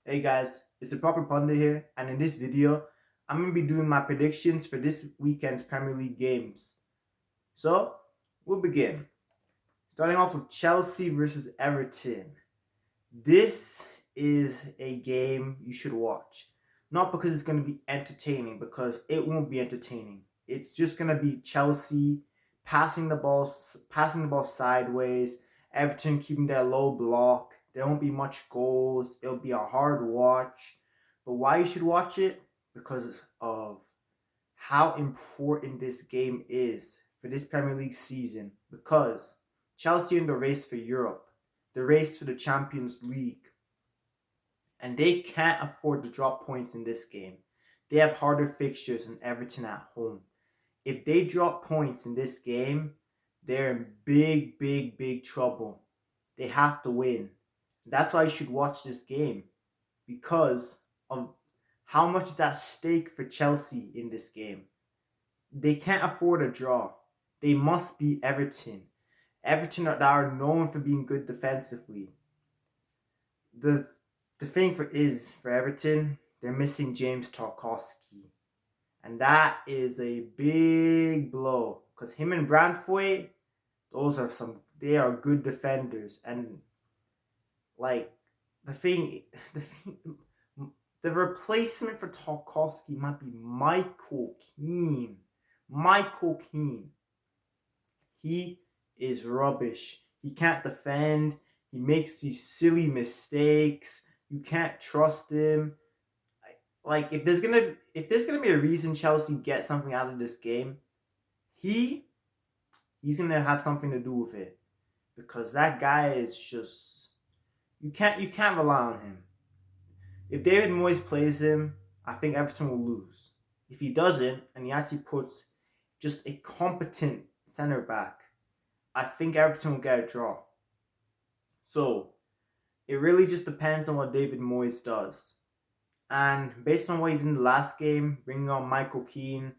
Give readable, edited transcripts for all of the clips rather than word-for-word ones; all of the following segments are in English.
Hey guys, it's the Proper Pundit here, and in this video, I'm going to be doing my predictions for this weekend's Premier League games. So, we'll begin. Starting off with Chelsea versus Everton. This is a game you should watch. Not because it's going to be entertaining, because it won't be entertaining. It's just going to be Chelsea passing the ball sideways, Everton keeping their low block. There won't be much goals. It'll be a hard watch. But why you should watch it? Because of how important this game is for this Premier League season. Because Chelsea in the race for Europe, the race for the Champions League, and they can't afford to drop points in this game. They have harder fixtures than Everton at home. If they drop points in this game, they're in big, big, big trouble. They have to win. That's why you should watch this game, because of how much is at stake for Chelsea in this game. They can't afford a draw. They must beat Everton. Everton that are known for being good defensively. The the thing for Everton, they're missing James Tarkowski. And that is a big blow. Because him and Brandfoy, they are good defenders. And like the thing the thing, the replacement for Tarkowski might be Michael Keane. Michael Keane. He is rubbish. He can't defend. He makes these silly mistakes. You can't trust him. Like if there's gonna be a reason Chelsea gets something out of this game, he he's gonna have something to do with it. Because that guy is just you can't rely on him. If David Moyes plays him, I think Everton will lose. If he doesn't, and he actually puts just a competent center back, I think Everton will get a draw. So it really just depends on what David Moyes does. And based on what he did in the last game, bringing on Michael Keane,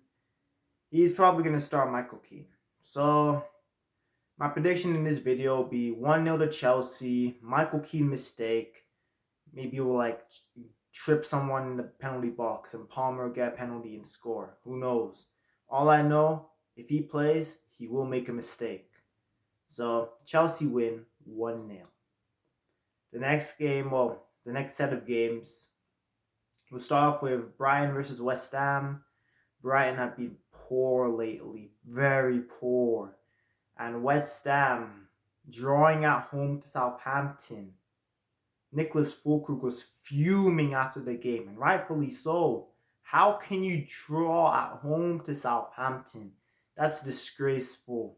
he's probably going to start Michael Keane. So my prediction in this video will be 1-0 to Chelsea. Michael Keane mistake. Maybe he'll trip someone in the penalty box and Palmer will get a penalty and score. Who knows? All I know, if he plays, he will make a mistake. So Chelsea win 1-0. The next set of games, we'll start off with Brighton versus West Ham. Brighton have been poor lately, very poor. And West Ham drawing at home to Southampton. Nicholas Fulkrug was fuming after the game, and rightfully so. How can you draw at home to Southampton? That's disgraceful.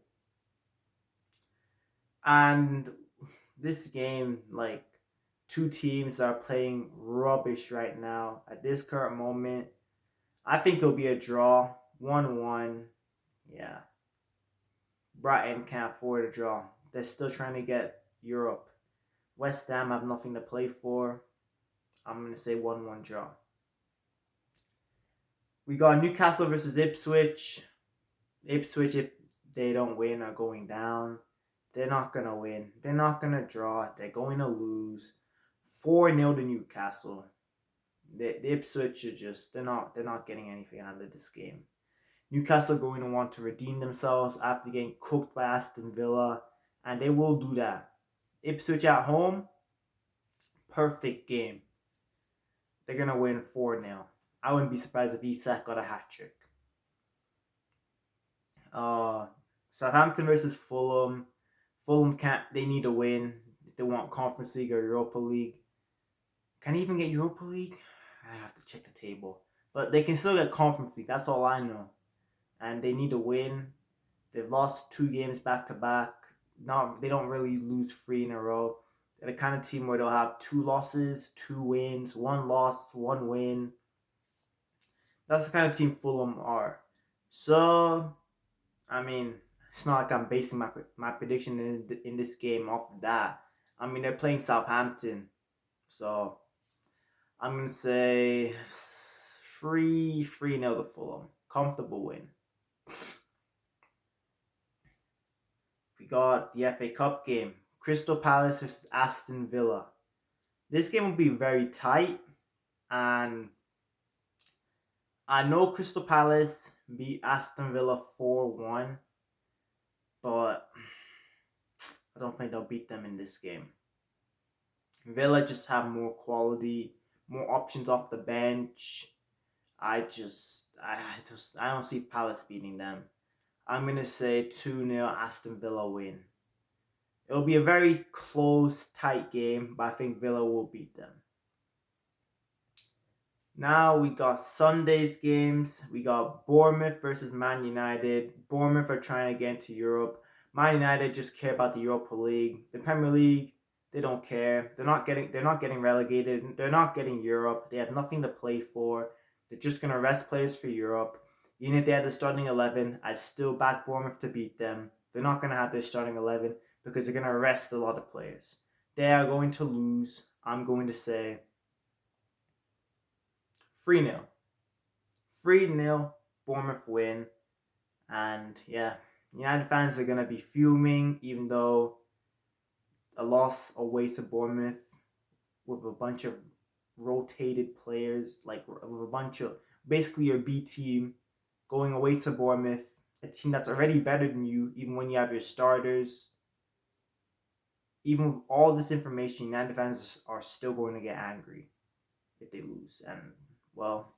And this game, two teams are playing rubbish right now at this current moment. I think it'll be a draw, 1-1. Yeah. Brighton can't afford a draw. They're still trying to get Europe. West Ham have nothing to play for. I'm going to say 1-1 draw. We got Newcastle versus Ipswich. Ipswich, if they don't win, are going down. They're not going to win. They're not going to draw. They're going to lose. 4-0 to Newcastle. The Ipswich they're not getting anything out of this game. Newcastle are going to want to redeem themselves after getting cooked by Aston Villa, and they will do that. Ipswich at home, perfect game. They're going to win 4-0. I wouldn't be surprised if Isak got a hat-trick. Southampton versus Fulham. Fulham they need a win if they want Conference League or Europa League. Can they even get Europa League? I have to check the table. But they can still get Conference League. That's all I know. And they need a win. They've lost 2 games back to back. They don't really lose 3 in a row. They're the kind of team where they'll have 2 losses, 2 wins, 1 loss, 1 win. That's the kind of team Fulham are. So, I mean, it's not like I'm basing my prediction in this game off of that. I mean, they're playing Southampton. So, I'm going to say 3-0 to Fulham. Comfortable win. We got the FA Cup game. Crystal Palace versus Aston Villa. This game will be very tight, and I know Crystal Palace beat Aston Villa 4-1, but I don't think they'll beat them in this game. Villa just have more quality, more options off the bench. I don't see Palace beating them. I'm gonna say 2-0 Aston Villa win. It'll be a very close, tight game, but I think Villa will beat them. Now we got Sunday's games. We got Bournemouth versus Man United. Bournemouth are trying to get into Europe. Man United just care about the Europa League. The Premier League, they don't care. They're not getting relegated. They're not getting Europe. They have nothing to play for. They're just gonna rest players for Europe. Even if they had the starting 11, I'd still back Bournemouth to beat them. They're not gonna have their starting 11 because they're gonna rest a lot of players. They are going to lose. I'm going to say 3-0. 3-0, Bournemouth win. And yeah, United fans are going to be fuming, even though a loss away to Bournemouth with a bunch of rotated players, like with a bunch of basically your B team going away to Bournemouth, a team that's already better than you, even when you have your starters. Even with all this information, United fans are still going to get angry if they lose. And, well,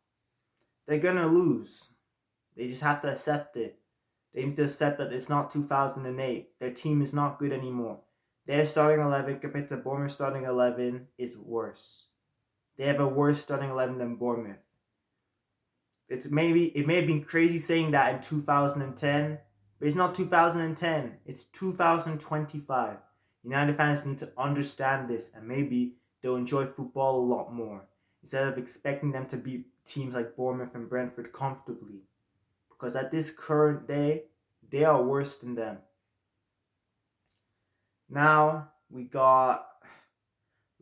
they're going to lose. They just have to accept it. They need to accept that it's not 2008. Their team is not good anymore. Their starting 11 compared to Bournemouth's starting 11 is worse. They have a worse starting 11 than Bournemouth. It may have been crazy saying that in 2010, but it's not 2010. It's 2025. United fans need to understand this, and maybe they'll enjoy football a lot more instead of expecting them to beat teams like Bournemouth and Brentford comfortably. Because at this current day, they are worse than them. Now we talk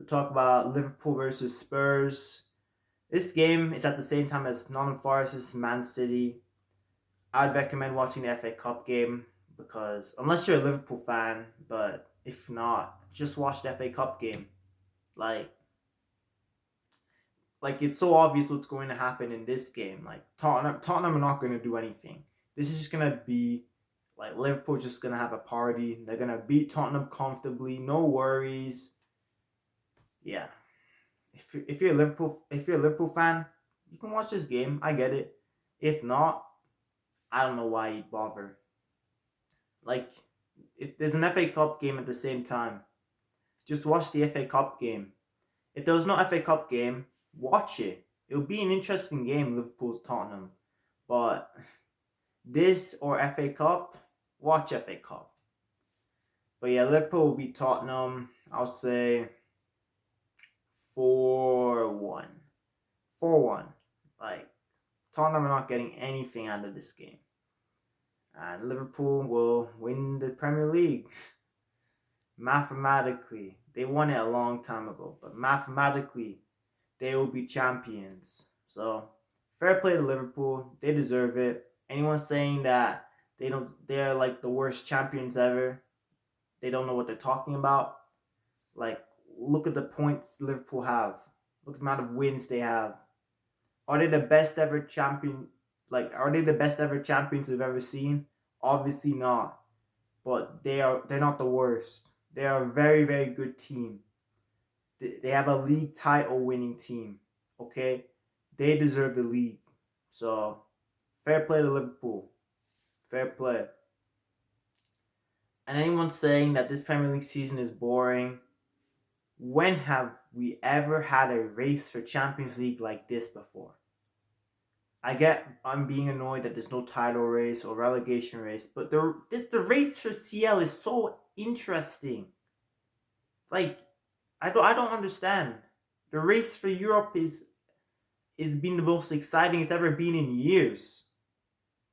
about Liverpool versus Spurs. This game is at the same time as Nottingham Forest versus Man City. I'd recommend watching the FA Cup game because unless you're a Liverpool fan, but if not, just watch the FA Cup game. Like it's so obvious what's going to happen in this game. Like Tottenham are not going to do anything. This is just going to be like Liverpool's just going to have a party. They're going to beat Tottenham comfortably, no worries. Yeah. If you're a Liverpool fan, you can watch this game. I get it. If not, I don't know why you'd bother. Like, if there's an FA Cup game at the same time, just watch the FA Cup game. If there was no FA Cup game, watch it. It'll be an interesting game, Liverpool's Tottenham. But this or FA Cup, watch FA Cup. But yeah, Liverpool will beat Tottenham. I'll say 4-1. 4-1. Like, Tottenham are not getting anything out of this game. And Liverpool will win the Premier League. Mathematically. They won it a long time ago. But mathematically, they will be champions. So, fair play to Liverpool. They deserve it. Anyone saying that they're like the worst champions ever, they don't know what they're talking about. Like, look at the points Liverpool have. Look at the amount of wins they have. Are they the best ever champion? Like, are they the best ever champions we've ever seen? Obviously not. But they're not the worst. They are a very, very good team. They have a league title winning team. Okay? They deserve the league. So, fair play to Liverpool. Fair play. And anyone saying that this Premier League season is boring, when have we ever had a race for Champions League like this before? I get I'm being annoyed that there's no title race or relegation race, but the race for CL is so interesting. Like, I don't understand. The race for Europe is been the most exciting it's ever been in years.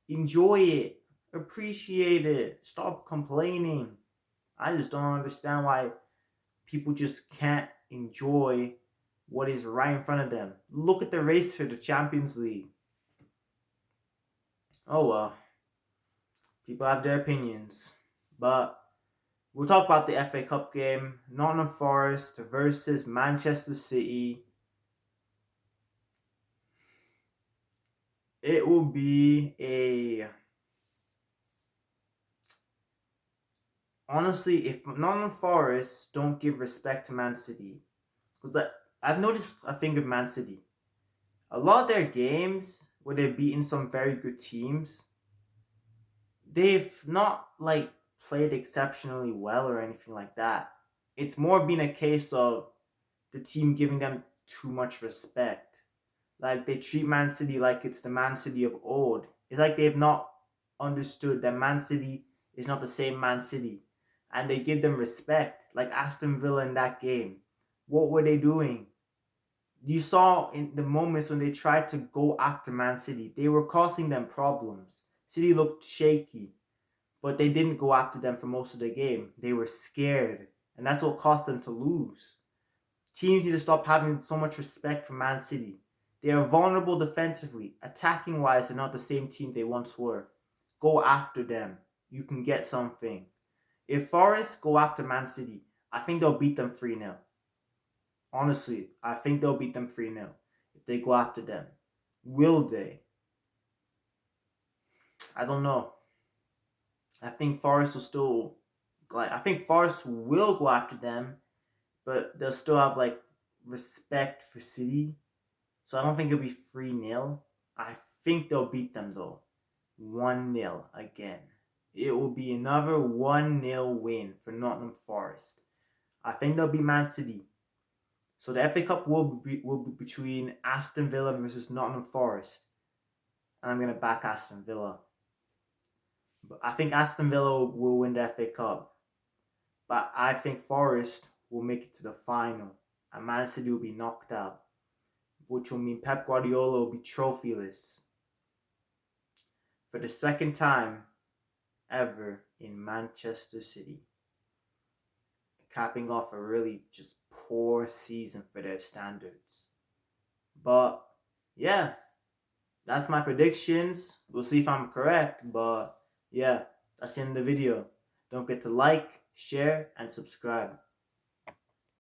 Enjoy it. Appreciate it. Stop complaining. I just don't understand why people just can't enjoy what is right in front of them. Look at the race for the Champions League. Oh well. People have their opinions. But We'll talk about the FA Cup game. Nottingham Forest versus Manchester City. It will be a... Honestly, if Nottingham Forest don't give respect to Man City, because I've noticed a thing with Man City. A lot of their games where they've beaten some very good teams, they've not like played exceptionally well or anything like that. It's more been a case of the team giving them too much respect. Like they treat Man City like it's the Man City of old. It's like they've not understood that Man City is not the same Man City. And they give them respect. Like Aston Villa in that game. What were they doing? You saw in the moments when they tried to go after Man City, they were causing them problems. City looked shaky, but they didn't go after them for most of the game. They were scared, and that's what caused them to lose. Teams need to stop having so much respect for Man City. They are vulnerable defensively. Attacking wise, they're not the same team they once were. Go after them. You can get something. If Forest go after Man City, I think they'll beat them 3-0. Honestly, I think they'll beat them 3-0 if they go after them. Will they? I don't know. I think Forest will still I think Forest will go after them, but they'll still have like respect for City. So I don't think it'll be 3-0. I think they'll beat them though. 1-0 again. It will be another 1-0 win for Nottingham Forest. I think they'll beat Man City. So the FA Cup will be between Aston Villa versus Nottingham Forest. And I'm going to back Aston Villa. But I think Aston Villa will win the FA Cup. But I think Forest will make it to the final. And Man City will be knocked out. Which will mean Pep Guardiola will be trophyless. For the second time ever in Manchester City. Capping off a really just poor season for their standards. But yeah, that's my predictions. We'll see if I'm correct. But yeah, that's the end of the video. Don't forget to like, share, and subscribe.